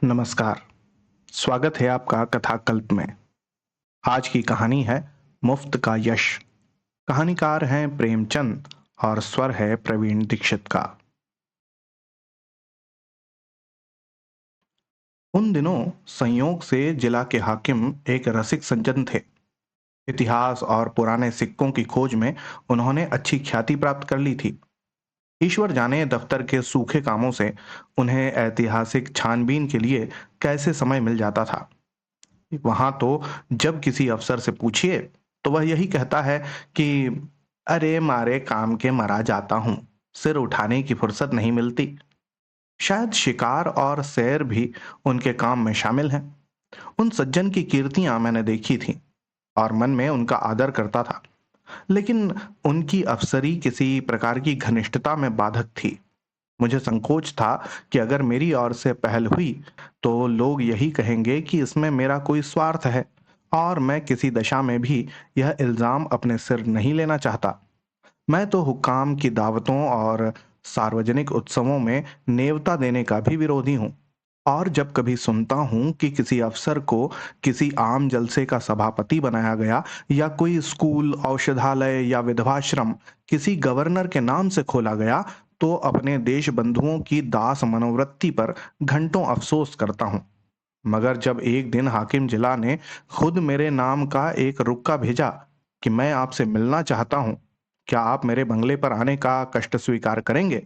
नमस्कार। स्वागत है आपका कथाकल्प में। आज की कहानी है मुफ्त का यश। कहानीकार हैं प्रेमचंद और स्वर है प्रवीण दीक्षित का। उन दिनों संयोग से जिला के हाकिम एक रसिक सज्जन थे। इतिहास और पुराने सिक्कों की खोज में उन्होंने अच्छी ख्याति प्राप्त कर ली थी। ईश्वर जाने दफ्तर के सूखे कामों से उन्हें ऐतिहासिक छानबीन के लिए कैसे समय मिल जाता था। वहां तो जब किसी अफसर से पूछिए तो वह यही कहता है कि अरे मारे काम के मरा जाता हूं, सिर उठाने की फुर्सत नहीं मिलती। शायद शिकार और सैर भी उनके काम में शामिल हैं। उन सज्जन की कीर्तियां मैंने देखी थी और मन में उनका आदर करता था, लेकिन उनकी अफसरी किसी प्रकार की घनिष्ठता में बाधक थी। मुझे संकोच था कि अगर मेरी ओर से पहल हुई तो लोग यही कहेंगे कि इसमें मेरा कोई स्वार्थ है, और मैं किसी दशा में भी यह इल्जाम अपने सिर नहीं लेना चाहता। मैं तो हुक्काम की दावतों और सार्वजनिक उत्सवों में नेवता देने का भी विरोधी हूँ। और जब कभी सुनता हूँ कि किसी अफसर को किसी आम जलसे का सभापति बनाया गया, या कोई स्कूल, औषधालय या विधवाश्रम किसी गवर्नर के नाम से खोला गया, तो अपने देश बंधुओं की दास मनोवृत्ति पर घंटों अफसोस करता हूँ। मगर जब एक दिन हाकिम जिला ने खुद मेरे नाम का एक रुक्का भेजा कि मैं आपसे मिलना चाहता हूँ, क्या आप मेरे बंगले पर आने का कष्ट स्वीकार करेंगे,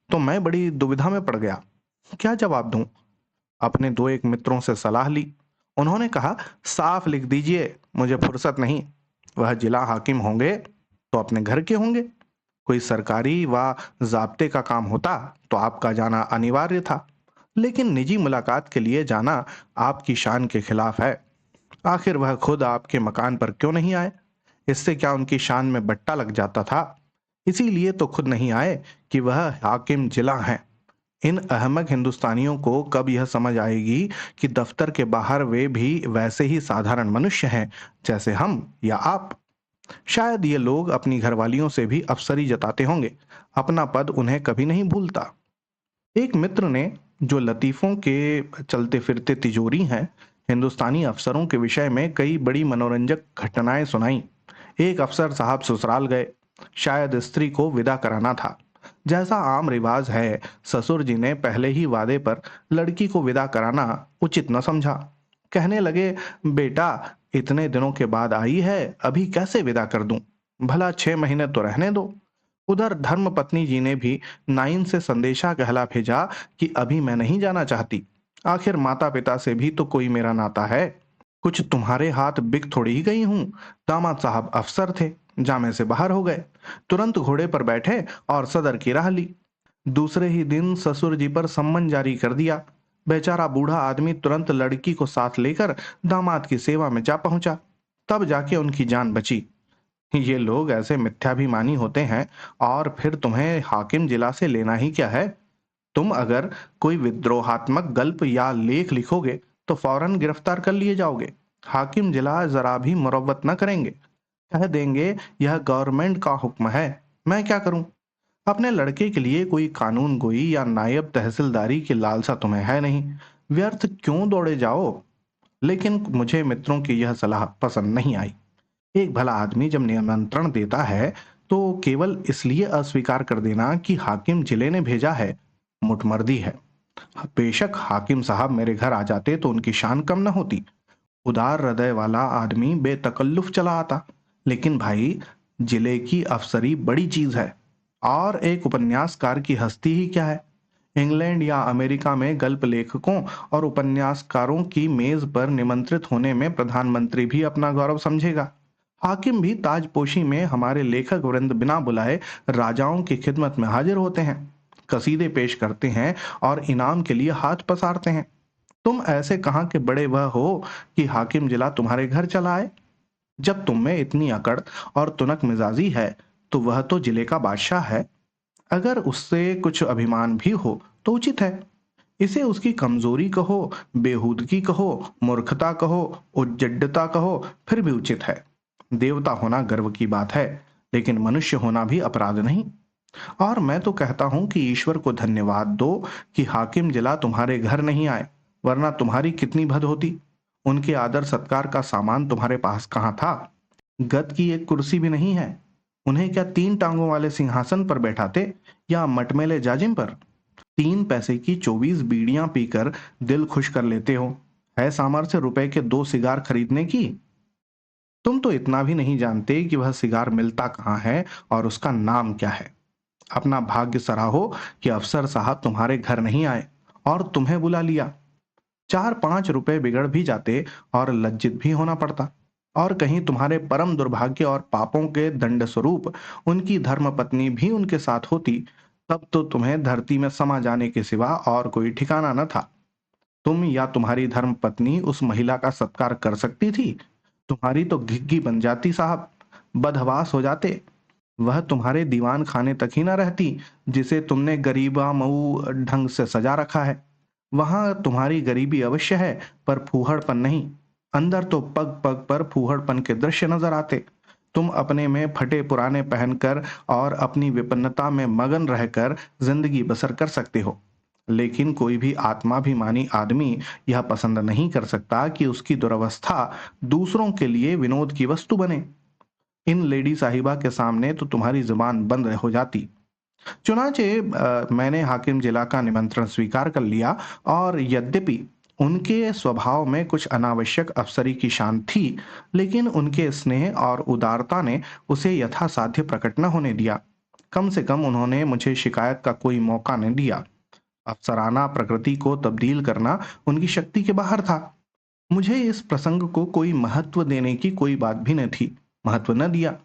तो मैं बड़ी दुविधा में पड़ गया। क्या जवाब दूं? अपने दो एक मित्रों से सलाह ली। उन्होंने कहा, साफ लिख दीजिए, मुझे फुर्सत नहीं। वह जिला हाकिम होंगे तो अपने घर के होंगे। कोई सरकारी व ज़ाब्ते का काम होता तो आपका जाना अनिवार्य था, लेकिन निजी मुलाकात के लिए जाना आपकी शान के खिलाफ है। आखिर वह खुद आपके मकान पर क्यों नहीं आए? इससे क्या उनकी शान में बट्टा लग जाता था? इसीलिए तो खुद नहीं आए कि वह हाकिम जिला हैं। इन अहमक हिंदुस्तानियों को कब यह समझ आएगी कि दफ्तर के बाहर वे भी वैसे ही साधारण मनुष्य हैं जैसे हम या आप। शायद ये लोग अपनी घरवालियों से भी अफसरी जताते होंगे। अपना पद उन्हें कभी नहीं भूलता। एक मित्र ने, जो लतीफों के चलते फिरते तिजोरी हैं, हिंदुस्तानी अफसरों के विषय में कई बड़ी मनोरंजक घटनाएं सुनाई। एक अफसर साहब ससुराल गए। शायद स्त्री को विदा कराना था। जैसा आम रिवाज है, ससुर जी ने पहले ही वादे पर लड़की को विदा कराना उचित न समझा। कहने लगे, बेटा इतने दिनों के बाद आई है, अभी कैसे विदा कर दूं? भला 6 महीने तो रहने दो। उधर धर्म पत्नी जी ने भी नाइन से संदेशा कहला भेजा कि अभी मैं नहीं जाना चाहती। आखिर माता पिता से भी तो कोई मेरा नाता है। कुछ तुम्हारे हाथ बिक थोड़ी ही गई हूं। दामाद साहब अफसर थे, जामे से बाहर हो गए। तुरंत घोड़े पर बैठे और सदर की राह ली। दूसरे ही दिन ससुर जी पर सम्मन जारी कर दिया। बेचारा बूढ़ा आदमी तुरंत लड़की को साथ लेकर दामाद की सेवा में जा पहुंचा। तब जाके उनकी जान बची। ये लोग ऐसे मिथ्याभिमानी होते हैं। और फिर तुम्हें हाकिम जिला से लेना ही क्या है? तुम अगर कोई विद्रोहात्मक गल्प या लेख लिखोगे तो फौरन गिरफ्तार कर लिए जाओगे। हाकिम जिला जरा भी मुरव्वत न करेंगे। कह देंगे यह गवर्नमेंट का हुक्म है। मैं क्या करूं? अपने लड़के के लिए कोई कानून गोई या नायब तहसीलदारी की लालसा तुम्हें है नहीं। व्यर्थ क्यों दौड़े जाओ? लेकिन मुझे मित्रों की यह सलाह पसंद नहीं आई। एक भला आदमी जब निमंत्रण देता है तो केवल इसलिए अस्वीकार कर देना कि हाकिम जिले ने भेजा है, मुटमर्दी है। बेशक हाकिम साहब मेरे घर आ जाते तो उनकी शान कम न होती। उदार हृदय वाला आदमी बेतकल्लुफ चला आता। लेकिन भाई, जिले की अफसरी बड़ी चीज है। और एक उपन्यासकार की हस्ती ही क्या है? इंग्लैंड या अमेरिका में गल्प लेखकों और उपन्यासकारों की मेज पर निमंत्रित होने में प्रधानमंत्री भी अपना गौरव समझेगा। हाकिम भी ताजपोशी में हमारे लेखक वृंद बिना बुलाए राजाओं की खिदमत में हाजिर होते हैं, कसीदे पेश करते हैं और इनाम के लिए हाथ पसारते हैं। तुम ऐसे कहाँ के बड़े वह हो कि हाकिम जिला तुम्हारे घर चला आए? जब तुम में इतनी अकड़ और तुनक मिजाजी है तो वह तो जिले का बादशाह है। अगर उससे कुछ अभिमान भी हो तो उचित है। इसे उसकी कमजोरी कहो, बेहूदगी कहो, मूर्खता कहो, उज्जडता कहो, फिर भी उचित है। देवता होना गर्व की बात है, लेकिन मनुष्य होना भी अपराध नहीं। और मैं तो कहता हूं कि ईश्वर को धन्यवाद दो कि हाकिम जिला तुम्हारे घर नहीं आए, वरना तुम्हारी कितनी भद होती। उनके आदर सत्कार का सामान तुम्हारे पास कहाँ था? गद की एक कुर्सी भी नहीं है। उन्हें क्या 3 टांगों वाले सिंहासन पर बैठाते या मटमैले जाजिम पर? 3 पैसे की 24 बीड़ियां पीकर दिल खुश कर लेते हो। है सामर्थ्य रुपए के 2 सिगार खरीदने की? तुम तो इतना भी नहीं जानते कि वह सिगार मिलता कहाँ है और उसका नाम क्या है। अपना भाग्य सराहो कि अफसर साहब तुम्हारे घर नहीं आए और तुम्हें बुला लिया। 4-5 रुपए बिगड़ भी जाते और लज्जित भी होना पड़ता। और कहीं तुम्हारे परम दुर्भाग्य और पापों के दंड स्वरूप उनकी धर्मपत्नी भी उनके साथ होती, तब तो तुम्हें धरती में समा जाने के सिवा और कोई ठिकाना न था। तुम या तुम्हारी धर्मपत्नी उस महिला का सत्कार कर सकती थी? तुम्हारी तो घिग्गी बन जाती साहब, बदहवास हो जाते। वह तुम्हारे दीवान खाने तक ही न रहती जिसे तुमने गरीबा मऊ ढंग से सजा रखा है। वहां तुम्हारी गरीबी अवश्य है, पर फूहड़पन नहीं। अंदर तो पग पग पर फूहड़पन के दृश्य नजर आते। तुम अपने में फटे पुराने पहनकर और अपनी विपन्नता में मगन रहकर जिंदगी बसर कर सकते हो, लेकिन कोई भी आत्माभिमानी आदमी यह पसंद नहीं कर सकता कि उसकी दुर्वस्था दूसरों के लिए विनोद की वस्तु बने। इन लेडी साहिबा के सामने तो तुम्हारी जुबान बंद हो जाती। चुनाचे मैंने हाकिम जिला का निमंत्रण स्वीकार कर लिया, और यद्यपि उनके स्वभाव में कुछ अनावश्यक अफसरी की शान थी, लेकिन उनके स्नेह और उदारता ने उसे यथासाध्य प्रकट न होने दिया। कम से कम उन्होंने मुझे शिकायत का कोई मौका न दिया। अफसराना प्रकृति को तब्दील करना उनकी शक्ति के बाहर था। मुझे इस प्रसंग को कोई महत्व देने की कोई बात भी न थी। महत्व न दिया।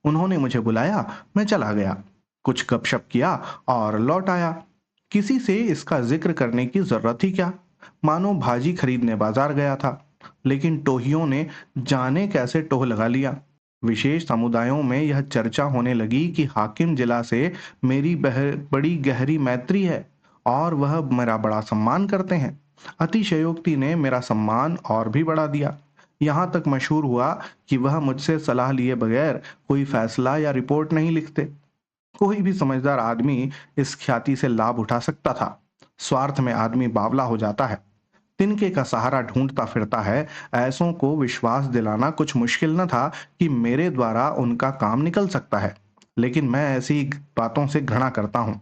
उन्होंने मुझे बुलाया, मैं चला गया, कुछ गपशप किया और लौट आया। किसी से इसका जिक्र करने की जरूरत ही क्या? मानो भाजी खरीदने बाजार गया था, लेकिन टोहियों ने जाने कैसे टोह लगा लिया। विशेष समुदायों में यह चर्चा होने लगी कि हाकिम जिला से मेरी बड़ी गहरी मैत्री है और वह मेरा बड़ा सम्मान करते हैं। अतिशयोक्ति ने मेरा सम्मान और भी बढ़ा दिया। यहाँ तक मशहूर हुआ कि वह मुझसे सलाह लिए बगैर कोई फैसला या रिपोर्ट नहीं लिखते। कोई भी समझदार आदमी इस ख्याति से लाभ उठा सकता था। स्वार्थ में आदमी बावला हो जाता है, तिनके का सहारा ढूंढता फिरता है। ऐसों को विश्वास दिलाना कुछ मुश्किल न था कि मेरे द्वारा उनका काम निकल सकता है, लेकिन मैं ऐसी बातों से घृणा करता हूँ।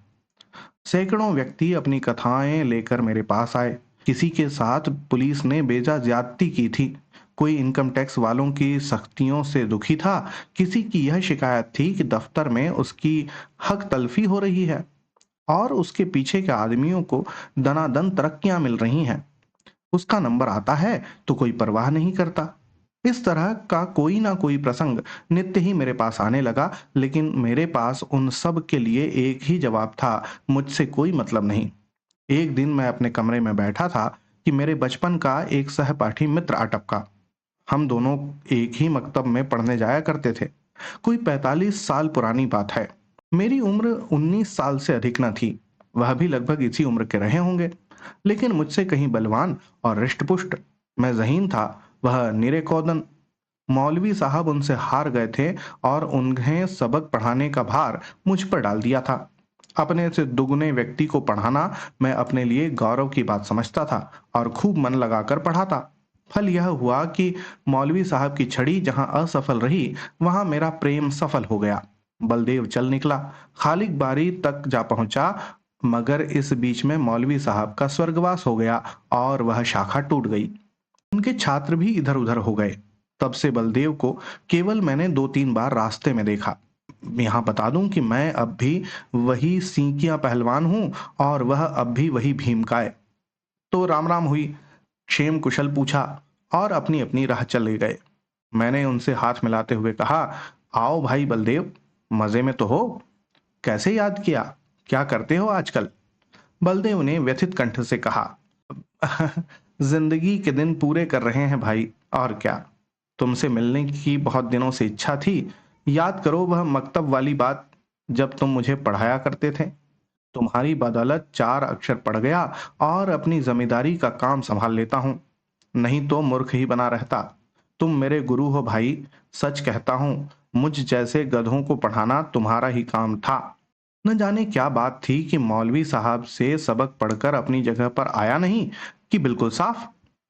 सैकड़ों व्यक्ति अपनी कथाएं लेकर मेरे पास आए। किसी के साथ पुलिस ने बेजा ज्यादती की थी, कोई इनकम टैक्स वालों की सख्तियों से दुखी था, किसी की यह शिकायत थी कि दफ्तर में उसकी हक तलफी हो रही है और उसके पीछे के आदमियों को दनादन तरक्कियां मिल रही हैं। उसका नंबर आता है तो कोई परवाह नहीं करता। इस तरह का कोई ना कोई प्रसंग नित्य ही मेरे पास आने लगा, लेकिन मेरे पास उन सब के लिए एक ही जवाब था, मुझसे कोई मतलब नहीं। एक दिन मैं अपने कमरे में बैठा था कि मेरे बचपन का एक सहपाठी मित्र आ टपका। हम दोनों एक ही मकतब में पढ़ने जाया करते थे। कोई 45 साल पुरानी बात है। मेरी उम्र 19 साल से अधिक न थी। वह भी लगभग इसी उम्र के रहे होंगे, लेकिन मुझसे कहीं बलवान और रिष्टपुष्ट। मैं ज़हीन था, वह निरे कौदन। मौलवी साहब उनसे हार गए थे और उन्हें सबक पढ़ाने का भार मुझ पर डाल दिया था। अपने से दुगने व्यक्ति को पढ़ाना मैं अपने लिए गौरव की बात समझता था और खूब मन लगाकर पढ़ाता। फल यह हुआ कि मौलवी साहब की छड़ी जहां असफल रही, वहां मेरा प्रेम सफल हो गया। बलदेव चल निकला, खालिक बारी तक जा पहुंचा, मगर इस बीच में मौलवी साहब का स्वर्गवास हो गया और वह शाखा टूट गई। उनके छात्र भी इधर उधर हो गए। तब से बलदेव को केवल मैंने 2-3 बार रास्ते में देखा। यहाँ बता दूं कि मैं अब भी वही सींकिया पहलवान हूं और वह अब भी वही भीमकाय। तो राम राम हुई, क्षेम कुशल पूछा और अपनी अपनी राह चले गए। मैंने उनसे हाथ मिलाते हुए कहा, आओ भाई बलदेव, मजे में तो हो? कैसे याद किया? क्या करते हो आजकल? बलदेव ने व्यथित कंठ से कहा, जिंदगी के दिन पूरे कर रहे हैं भाई, और क्या। तुमसे मिलने की बहुत दिनों से इच्छा थी। याद करो वह मकतब वाली बात, जब तुम मुझे पढ़ाया करते थे। तुम्हारी बदौलत 4 अक्षर पढ़ गया और अपनी जमींदारी का काम संभाल लेता हूँ, नहीं तो मूर्ख ही बना रहता। तुम मेरे गुरु हो भाई। सच कहता हूँ, मुझ जैसे गधों को पढ़ाना तुम्हारा ही काम था। न जाने क्या बात थी कि मौलवी साहब से सबक पढ़कर अपनी जगह पर आया नहीं कि बिल्कुल साफ।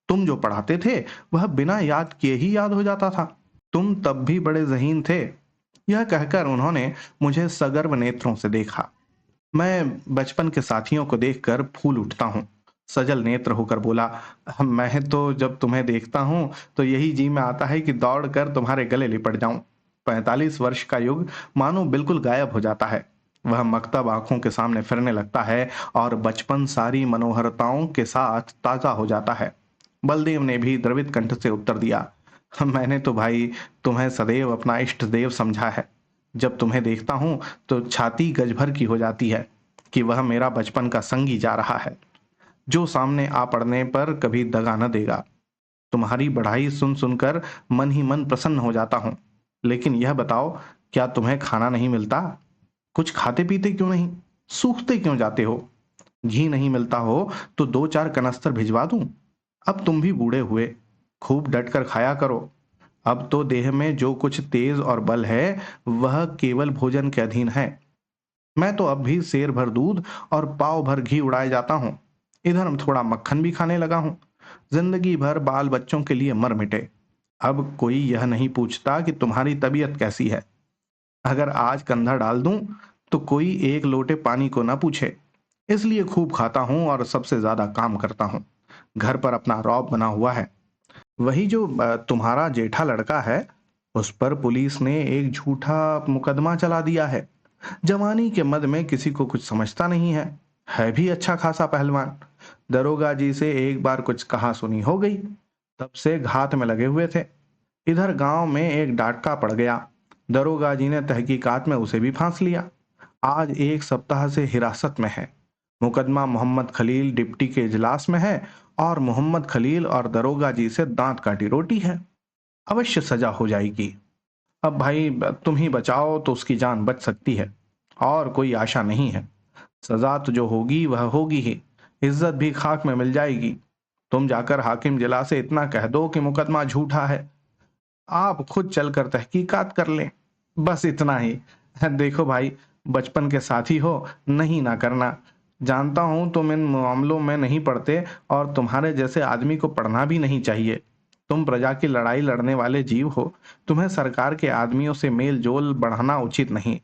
तुम जो पढ़ाते थे वह बिना याद किए ही याद हो जाता था। तुम तब भी बड़े ज़हीन थे। यह कहकर उन्होंने मुझे सगर्व नेत्रों से देखा। मैं बचपन के साथियों को देखकर फूल उठता हूँ। सजल नेत्र होकर बोला, मैं तो जब तुम्हें देखता हूँ तो यही जी में आता है कि दौड़ कर तुम्हारे गले लिपट जाऊं। 45 वर्ष का युग मानो बिल्कुल गायब हो जाता है। वह मकतब आंखों के सामने फिरने लगता है और बचपन सारी मनोहरताओं के साथ ताजा हो जाता है। बलदेव ने भी द्रवित कंठ से उत्तर दिया, मैंने तो भाई तुम्हें सदैव अपना इष्ट देव समझा है। जब तुम्हें देखता हूं तो छाती गज भर की हो जाती है कि वह मेरा बचपन का संगी जा रहा है, जो सामने आ पड़ने पर कभी दगा न देगा। तुम्हारी बढ़ाई सुन सुनकर मन ही मन प्रसन्न हो जाता हूँ। लेकिन यह बताओ, क्या तुम्हें खाना नहीं मिलता? कुछ खाते पीते क्यों नहीं? सूखते क्यों जाते हो? घी नहीं मिलता हो तो 2-4 कनस्तर भिजवा दूं? अब तुम भी बूढ़े हुए, खूब डट कर खाया करो। अब तो देह में जो कुछ तेज और बल है वह केवल भोजन के अधीन है। मैं तो अब भी सेर भर दूध और पाव भर घी उड़ाए जाता हूँ। इधर थोड़ा मक्खन भी खाने लगा हूँ। जिंदगी भर बाल बच्चों के लिए मर मिटे। अब कोई यह नहीं पूछता कि तुम्हारी तबीयत कैसी है। अगर आज कंधा डाल दूं तो कोई एक लोटे पानी को ना पूछे। इसलिए खूब खाता हूँ और सबसे ज्यादा काम करता हूँ। घर पर अपना रौब बना हुआ है। वही जो तुम्हारा जेठा लड़का है, उस पर पुलिस ने एक झूठा मुकदमा चला दिया है। जवानी के मद में किसी को कुछ समझता नहीं है भी अच्छा खासा पहलवान। दरोगा जी से एक बार कुछ कहा सुनी हो गई, तब से घात में लगे हुए थे। इधर गांव में एक डाटका पड़ गया। दरोगा जी ने तहकीकात में उसे भी फांस लिया। आज 1 सप्ताह से हिरासत में है। मुकदमा मोहम्मद खलील डिप्टी के इजलास में है और मोहम्मद खलील और दरोगा जी से दांत काटी रोटी है। अवश्य सजा हो जाएगी। अब भाई तुम ही बचाओ तो उसकी जान बच सकती है, और कोई आशा नहीं है। सजा तो जो होगी वह होगी ही। इज्जत भी खाक में मिल जाएगी। तुम जाकर हाकिम जिला से इतना कह दो कि मुकदमा झूठा है। आप खुद चलकर तहकीकात कर लें। बस इतना ही। देखो भाई, बचपन के साथी हो, नहीं ना करना। जानता हूं तुम इन मामलों में नहीं पढ़ते और तुम्हारे जैसे आदमी को पढ़ना भी नहीं चाहिए। तुम प्रजा की लड़ाई लड़ने वाले जीव हो। तुम्हें सरकार के आदमियों से मेल जोल बढ़ाना उचित नहीं।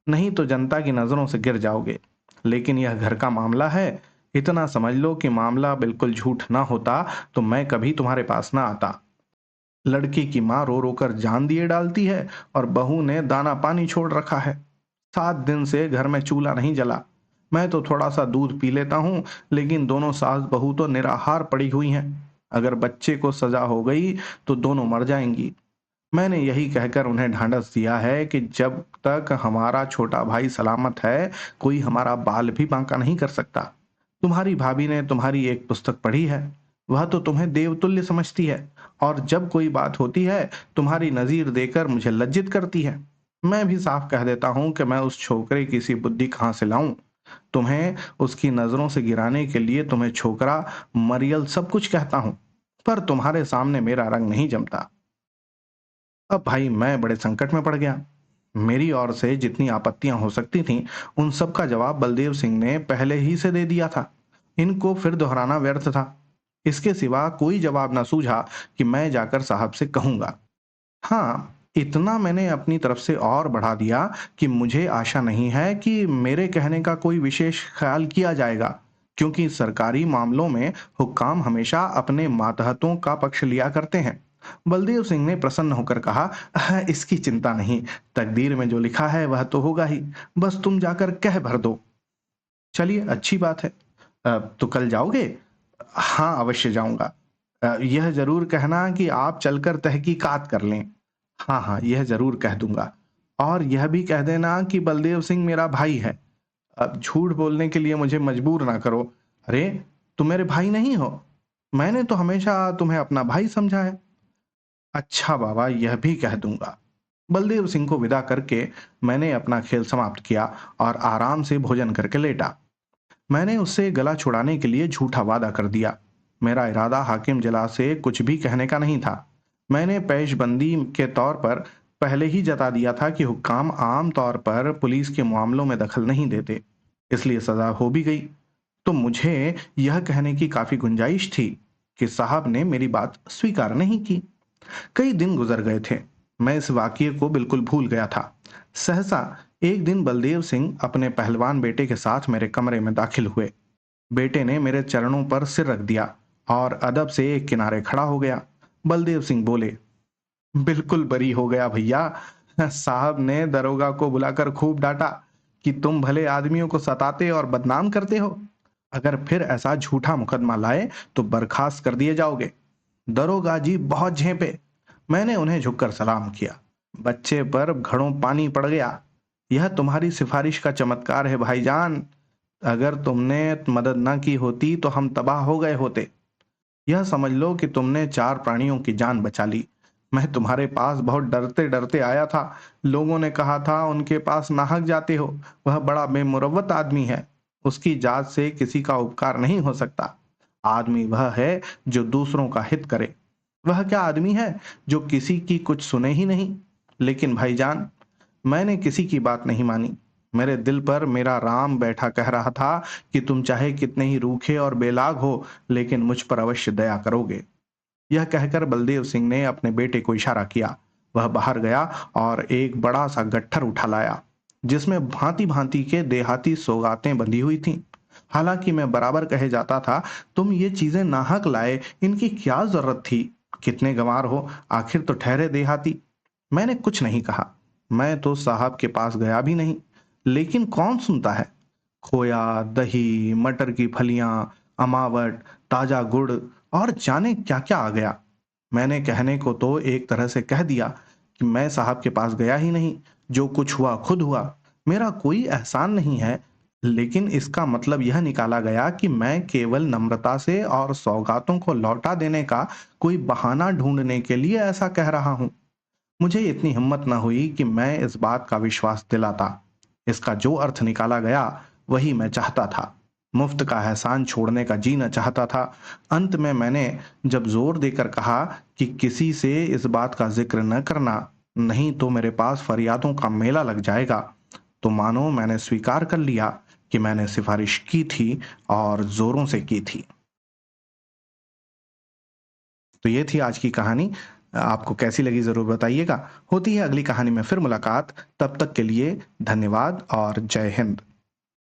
नहीं तो जनता की नजरों से गिर जाओगे। लेकिन यह घर का मामला है। इतना समझ लो कि मामला बिल्कुल झूठ ना होता तो मैं कभी तुम्हारे पास ना आता। लड़की की माँ रो रो कर जान दिए डालती है और बहू ने दाना पानी छोड़ रखा है। 7 दिन से घर में चूल्हा नहीं जला। मैं तो थोड़ा सा दूध पी लेता हूँ, लेकिन दोनों सास बहू तो निराहार पड़ी हुई हैं। अगर बच्चे को सजा हो गई तो दोनों मर जाएंगी। मैंने यही कहकर उन्हें ढांढस दिया है कि जब तक हमारा छोटा भाई सलामत है, कोई हमारा बाल भी बांका नहीं कर सकता। तुम्हारी भाभी ने तुम्हारी एक पुस्तक पढ़ी है। वह तो तुम्हें देवतुल्य समझती है और जब कोई बात होती है तुम्हारी नजीर देकर मुझे लज्जित करती है। मैं भी साफ कह देता हूं कि मैं उस छोकरे की सी बुद्धि कहां से लाऊं। तुम्हें उसकी नजरों से गिराने के लिए तुम्हें छोकरा मरियल सब कुछ कहता हूं, पर तुम्हारे सामने मेरा रंग नहीं जमता। अब भाई मैं बड़े संकट में पड़ गया। मेरी ओर से जितनी आपत्तियां हो सकती थीं, उन सब का जवाब बलदेव सिंह ने पहले ही से दे दिया था। इनको फिर दोहराना व्यर्थ था। इसके सिवा कोई जवाब ना सूझा कि मैं जाकर साहब से कहूंगा। हाँ, इतना मैंने अपनी तरफ से और बढ़ा दिया कि मुझे आशा नहीं है कि मेरे कहने का कोई विशेष ख्याल किया जाएगा, क्योंकि सरकारी मामलों में हुक्काम हमेशा अपने मातहतों का पक्ष लिया करते हैं। बलदेव सिंह ने प्रसन्न होकर कहा, इसकी चिंता नहीं। तकदीर में जो लिखा है वह तो होगा ही। बस तुम जाकर कह भर दो। चलिए, अच्छी बात है। तो कल जाओगे? हाँ, अवश्य जाऊंगा। यह जरूर कहना कि आप चलकर तहकीकात कर लें। हाँ हाँ, यह जरूर कह दूंगा। और यह भी कह देना कि बलदेव सिंह मेरा भाई है। अब झूठ बोलने के लिए मुझे मजबूर ना करो। अरे, तुम मेरे भाई नहीं हो। मैंने तो हमेशा तुम्हें अपना भाई समझा है। अच्छा बाबा, यह भी कह दूंगा। बलदेव सिंह को विदा करके मैंने अपना खेल समाप्त किया और आराम से भोजन करके लेटा। मैंने उससे गला छुड़ाने के लिए झूठा वादा कर दिया। मेरा इरादा हाकिम जिला से कुछ भी कहने का नहीं था। मैंने पेशबंदी के तौर पर पहले ही जता दिया था कि हुक्काम आम तौर पर पुलिस के मामलों में दखल नहीं देते, इसलिए सजा हो भी गई। तो मुझे यह कहने की काफी गुंजाइश थी कि साहब ने मेरी बात स्वीकार नहीं की। कई दिन गुजर गए थे। मैं इस वाकये को बिल्कुल भूल गया था। सहसा एक दिन बलदेव सिंह अपने पहलवान बेटे के साथ मेरे कमरे में दाखिल हुए। बेटे ने मेरे चरणों पर सिर रख दिया और अदब से एक किनारे खड़ा हो गया। बलदेव सिंह बोले, बिल्कुल बरी हो गया भैया। साहब ने दरोगा को बुलाकर खूब डांटा कि तुम भले आदमियों को सताते और बदनाम करते हो। अगर फिर ऐसा झूठा मुकदमा लाए तो बर्खास्त कर दिए जाओगे। दरोगा जी बहुत झेपे। मैंने उन्हें झुककर सलाम किया। बच्चे पर घड़ों पानी पड़ गया। यह तुम्हारी सिफारिश का चमत्कार है भाईजान। अगर तुमने मदद न की होती तो हम तबाह हो गए होते। यह समझ लो कि तुमने 4 प्राणियों की जान बचा ली। मैं तुम्हारे पास बहुत डरते डरते आया था। लोगों ने कहा था उनके पास नाहक जाते हो, वह बड़ा बेमुरव्वत आदमी है। उसकी जात से किसी का उपकार नहीं हो सकता। आदमी वह है जो दूसरों का हित करे। वह क्या आदमी है जो किसी की कुछ सुने ही नहीं। लेकिन भाईजान, मैंने किसी की बात नहीं मानी। मेरे दिल पर मेरा राम बैठा कह रहा था कि तुम चाहे कितने ही रूखे और बेलाग हो, लेकिन मुझ पर अवश्य दया करोगे। यह कहकर बलदेव सिंह ने अपने बेटे को इशारा किया। वह बाहर गया और एक बड़ा सा गट्ठर उठा लाया, जिसमें भांति भांति के देहाती सौगातें बंधी हुई थीं। हालांकि मैं बराबर कहे जाता था, तुम ये चीजें नाहक लाए, इनकी क्या जरूरत थी। कितने गंवार हो, आखिर तो ठहरे देहाती। मैंने कुछ नहीं कहा। मैं तो साहब के पास गया भी नहीं। लेकिन कौन सुनता है। खोया, दही, मटर की फलियां, अमावट, ताजा गुड़ और जाने क्या क्या आ गया। मैंने कहने को तो एक तरह से कह दिया कि मैं साहब के पास गया ही नहीं। जो कुछ हुआ खुद हुआ। मेरा कोई एहसान नहीं है। लेकिन इसका मतलब यह निकाला गया कि मैं केवल नम्रता से और सौगातों को लौटा देने का कोई बहाना ढूंढने के लिए ऐसा कह रहा हूं। मुझे इतनी हिम्मत न हुई कि मैं इस बात का विश्वास दिलाता। इसका जो अर्थ निकाला गया वही मैं चाहता था। मुफ्त का एहसान छोड़ने का जी न चाहता था। अंत में मैंने जब जोर देकर कहा कि किसी से इस बात का जिक्र न करना, नहीं तो मेरे पास फरियादों का मेला लग जाएगा, तो मानो मैंने स्वीकार कर लिया कि मैंने सिफारिश की थी और जोरों से की थी। तो ये थी आज की कहानी। आपको कैसी लगी ज़रूर बताइएगा। होती है अगली कहानी में फिर मुलाकात। तब तक के लिए धन्यवाद और जय हिंद।